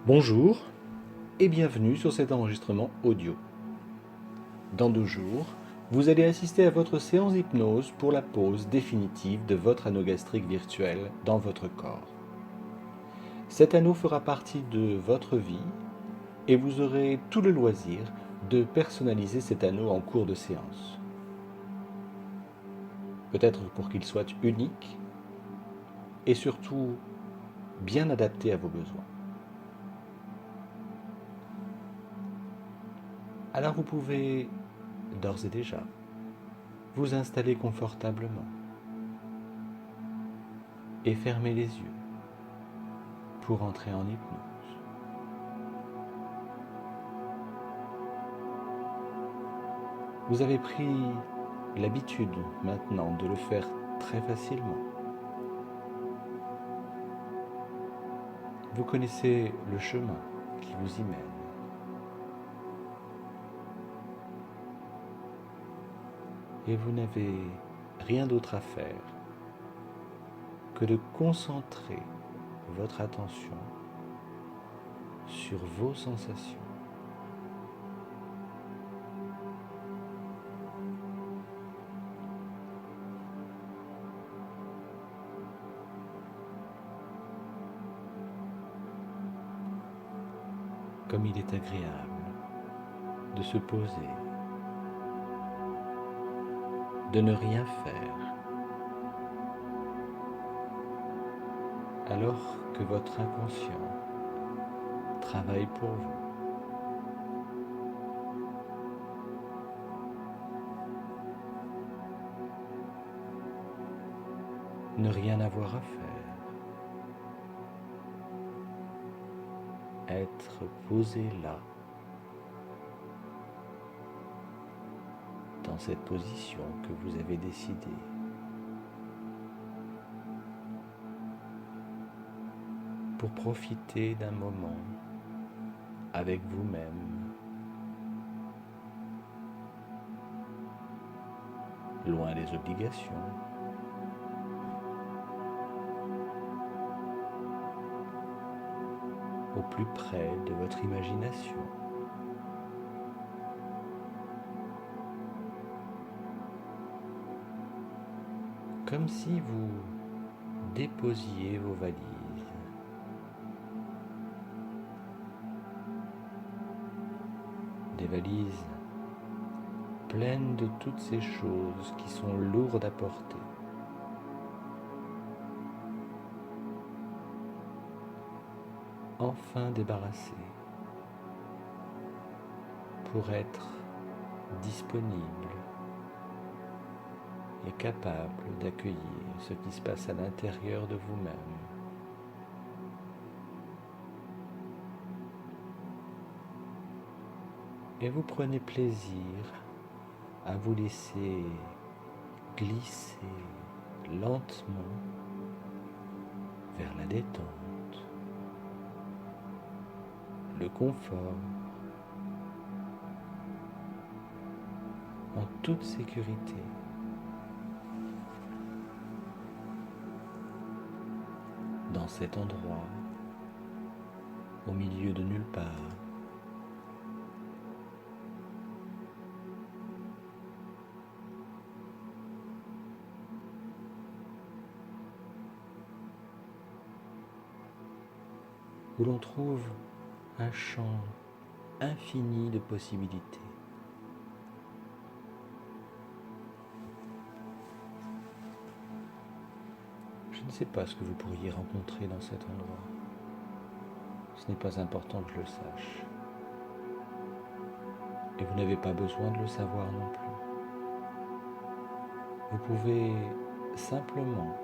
Bonjour et bienvenue sur cet enregistrement audio. Dans 2 jours, vous allez assister à votre séance d'hypnose pour la pose définitive de votre anneau gastrique virtuel dans votre corps. Cet anneau fera partie de votre vie et vous aurez tout le loisir de personnaliser cet anneau en cours de séance. Peut-être pour qu'il soit unique et surtout bien adapté à vos besoins. Alors vous pouvez d'ores et déjà vous installer confortablement et fermer les yeux pour entrer en hypnose. Vous avez pris l'habitude maintenant de le faire très facilement. Vous connaissez le chemin qui vous y mène. Et vous n'avez rien d'autre à faire que de concentrer votre attention sur vos sensations. Comme il est agréable de se poser, de ne rien faire, alors que votre inconscient travaille pour vous. Ne rien avoir à faire. Être posé là, dans cette position que vous avez décidée. Pour profiter d'un moment avec vous-même, loin des obligations, au plus près de votre imagination. Comme si vous déposiez vos valises. Des valises pleines de toutes ces choses qui sont lourdes à porter. Enfin débarrassées pour être disponible et capable d'accueillir ce qui se passe à l'intérieur de vous-même. Et vous prenez plaisir à vous laisser glisser lentement vers la détente, le confort, en toute sécurité. Dans cet endroit, au milieu de nulle part, où l'on trouve un champ infini de possibilités. Je ne sais pas ce que vous pourriez rencontrer dans cet endroit. Ce n'est pas important que je le sache. Et vous n'avez pas besoin de le savoir non plus. Vous pouvez simplement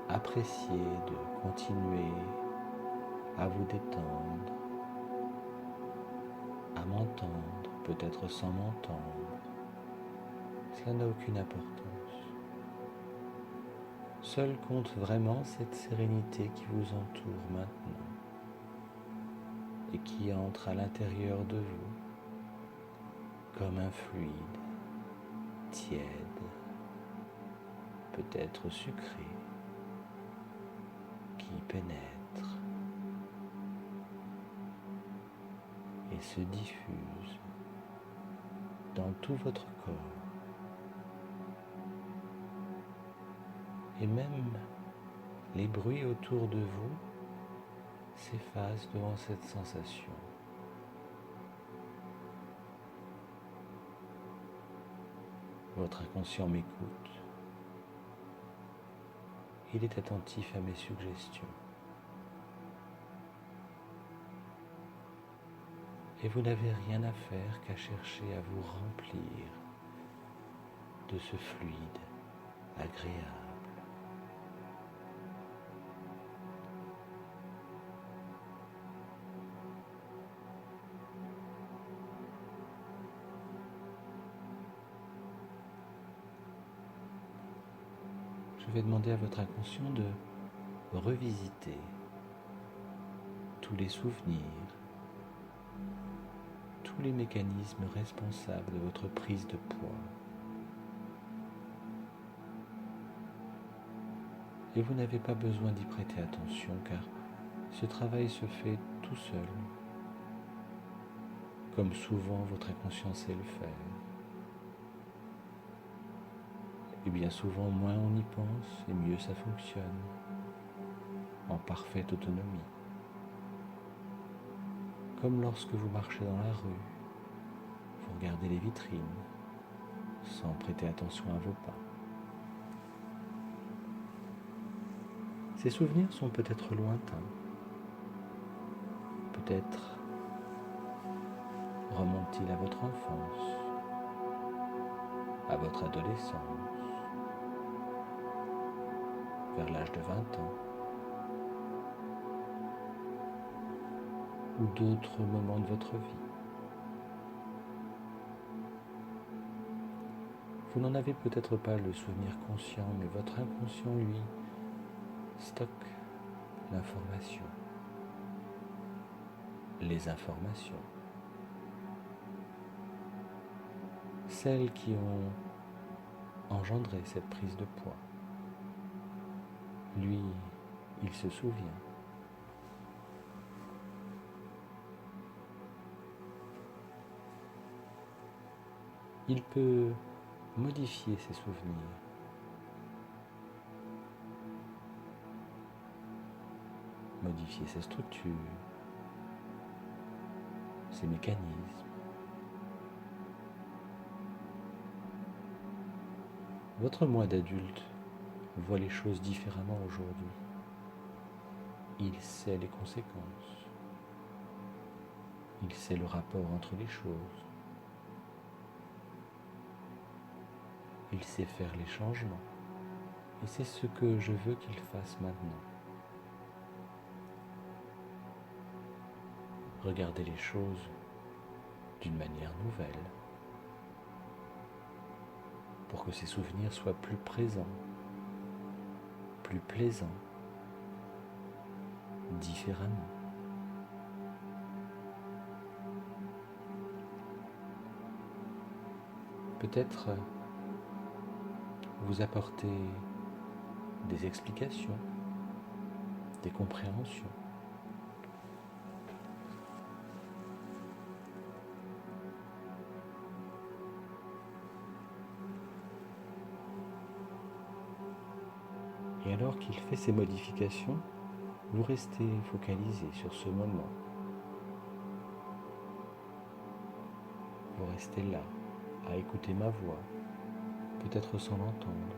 apprécier de continuer à vous détendre, à m'entendre, peut-être sans m'entendre. Cela n'a aucune importance. Seul compte vraiment cette sérénité qui vous entoure maintenant et qui entre à l'intérieur de vous comme un fluide tiède, peut-être sucré, qui pénètre et se diffuse dans tout votre corps. Et même les bruits autour de vous s'effacent devant cette sensation. Votre inconscient m'écoute. Il est attentif à mes suggestions. Et vous n'avez rien à faire qu'à chercher à vous remplir de ce fluide agréable. Je vais demander à votre inconscient de revisiter tous les souvenirs, tous les mécanismes responsables de votre prise de poids. Et vous n'avez pas besoin d'y prêter attention car ce travail se fait tout seul, comme souvent votre inconscient sait le faire. Et bien souvent, moins on y pense et mieux ça fonctionne, en parfaite autonomie. Comme lorsque vous marchez dans la rue, vous regardez les vitrines, sans prêter attention à vos pas. Ces souvenirs sont peut-être lointains, peut-être remontent-ils à votre enfance, à votre adolescence, vers l'âge de 20 ans, ou d'autres moments de votre vie. Vous n'en avez peut-être pas le souvenir conscient, mais votre inconscient, lui, stocke l'information, les informations, celles qui ont engendré cette prise de poids. Lui, il se souvient. Il peut modifier ses souvenirs, modifier ses structures, ses mécanismes. Votre moi d'adulte voit les choses différemment aujourd'hui. Il sait les conséquences. Il sait le rapport entre les choses. Il sait faire les changements. Et c'est ce que je veux qu'il fasse maintenant. Regardez les choses d'une manière nouvelle, pour que ces souvenirs soient plus présents, plus plaisants, différemment. Peut-être vous apporter des explications, des compréhensions. Et alors qu'il fait ces modifications, vous restez focalisé sur ce moment. Vous restez là, à écouter ma voix, peut-être sans l'entendre.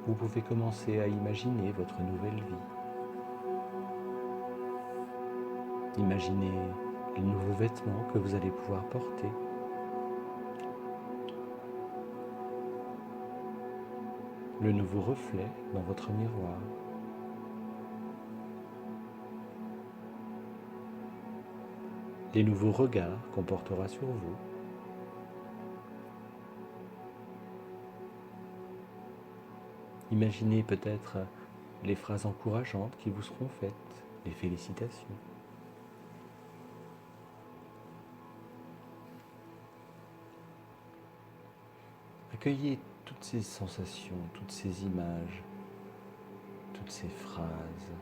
Vous pouvez commencer à imaginer votre nouvelle vie. Imaginez les nouveaux vêtements que vous allez pouvoir porter. Le nouveau reflet dans votre miroir. Les nouveaux regards qu'on portera sur vous. Imaginez peut-être les phrases encourageantes qui vous seront faites, les félicitations. Accueillez toutes ces sensations, toutes ces images, toutes toutes ces phrases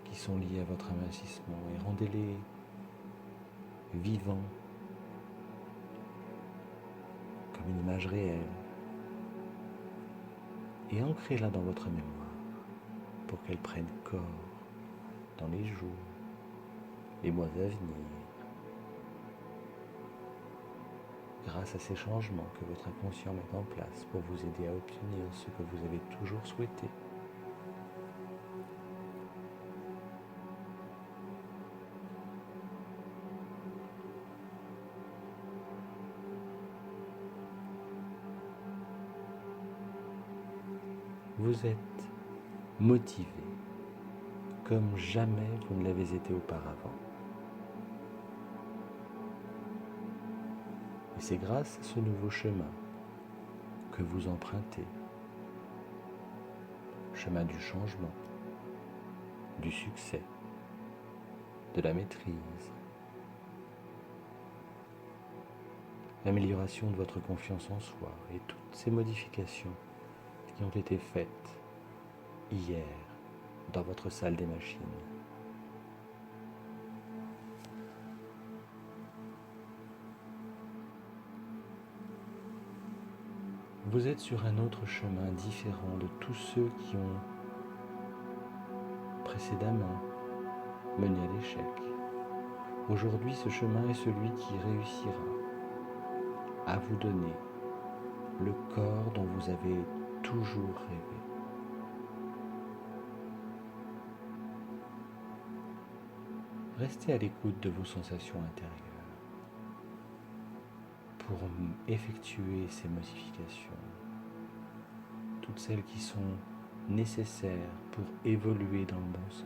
qui sont liées à votre investissement et rendez-les vivants, comme une image réelle, et ancrez-la dans votre mémoire pour qu'elle prenne corps dans les jours, les mois à venir, grâce à ces changements que votre inconscient met en place pour vous aider à obtenir ce que vous avez toujours souhaité. Vous êtes motivé comme jamais vous ne l'avez été auparavant. Et c'est grâce à ce nouveau chemin que vous empruntez, chemin du changement, du succès, de la maîtrise, l'amélioration de votre confiance en soi et toutes ces modifications qui ont été faites hier dans votre salle des machines. Vous êtes sur un autre chemin différent de tous ceux qui ont précédemment mené à l'échec. Aujourd'hui, ce chemin est celui qui réussira à vous donner le corps dont vous avez toujours rêvé. Restez à l'écoute de vos sensations intérieures pour effectuer ces modifications, toutes celles qui sont nécessaires pour évoluer dans le bon sens.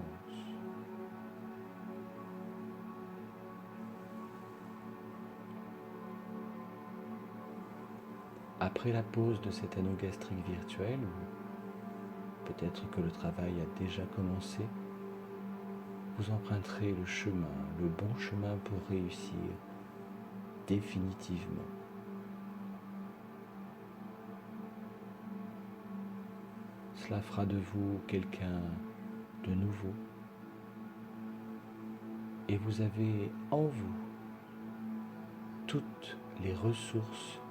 Après la pause de cet anneau gastrique virtuel, ou peut-être que le travail a déjà commencé, vous emprunterez le chemin, le bon chemin pour réussir définitivement. Cela fera de vous quelqu'un de nouveau et vous avez en vous toutes les ressources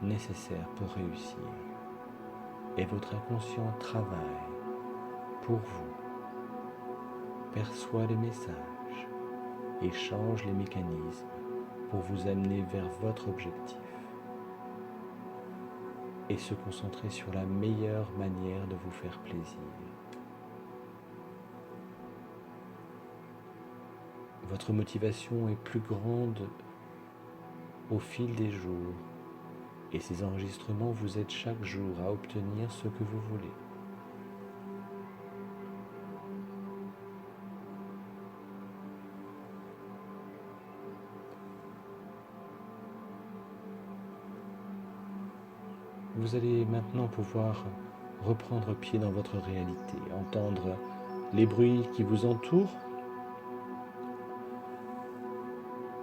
nécessaires pour réussir. Et votre inconscient travaille pour vous, perçoit les messages et change les mécanismes pour vous amener vers votre objectif et se concentrer sur la meilleure manière de vous faire plaisir. Votre motivation est plus grande au fil des jours et ces enregistrements vous aident chaque jour à obtenir ce que vous voulez. Vous allez maintenant pouvoir reprendre pied dans votre réalité, entendre les bruits qui vous entourent.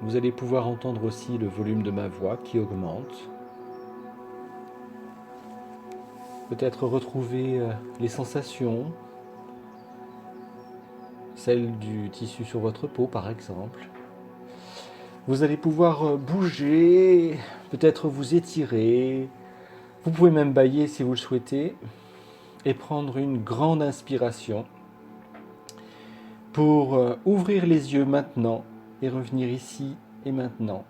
Vous allez pouvoir entendre aussi le volume de ma voix qui augmente. Peut-être retrouver les sensations, celles du tissu sur votre peau par exemple. Vous allez pouvoir bouger, peut-être vous étirer. Vous pouvez même bâiller si vous le souhaitez et prendre une grande inspiration pour ouvrir les yeux maintenant et revenir ici et maintenant